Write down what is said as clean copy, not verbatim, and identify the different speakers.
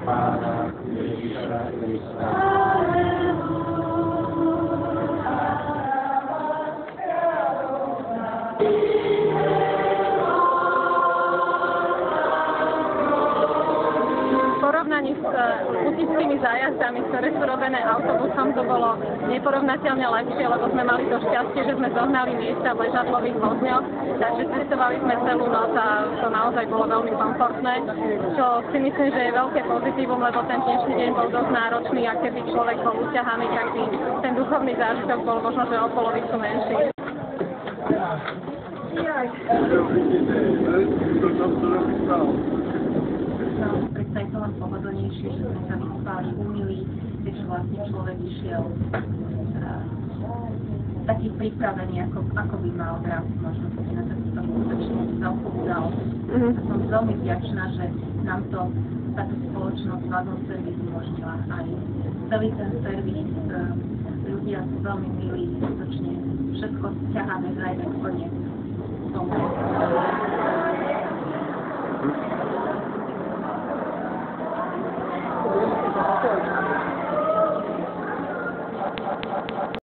Speaker 1: Pána Ježiša Krista.
Speaker 2: porovnaní s utickými zájazdami, ktoré sú robené autobusom, to bolo neporovnateľne lepšie, lebo sme mali to šťastie, že sme zohnali miesta v ležadlových vozňoch, takže cestovali sme celú noc a to naozaj bolo veľmi komfortné, čo si myslím, že je veľké pozitívum, lebo ten dnešný deň bol dosť náročný a keby človek bol uťahaný, tak by ten duchovný zážitok bol možno, že o polovicu menší.
Speaker 3: Predsa je to len pohodlnejšie, že sme sa vyspali, umili, keďže vlastne človek išiel taký pripravený, ako by mal vrátiť možno si na takúto skutočne veľkú udalosť. Som veľmi vďačná, že nám to táto spoločnosť Wagon Service umožnila aj celý ten servis. Ľudia sú veľmi milí, skutočne všetko ťaháme za jeden koniec.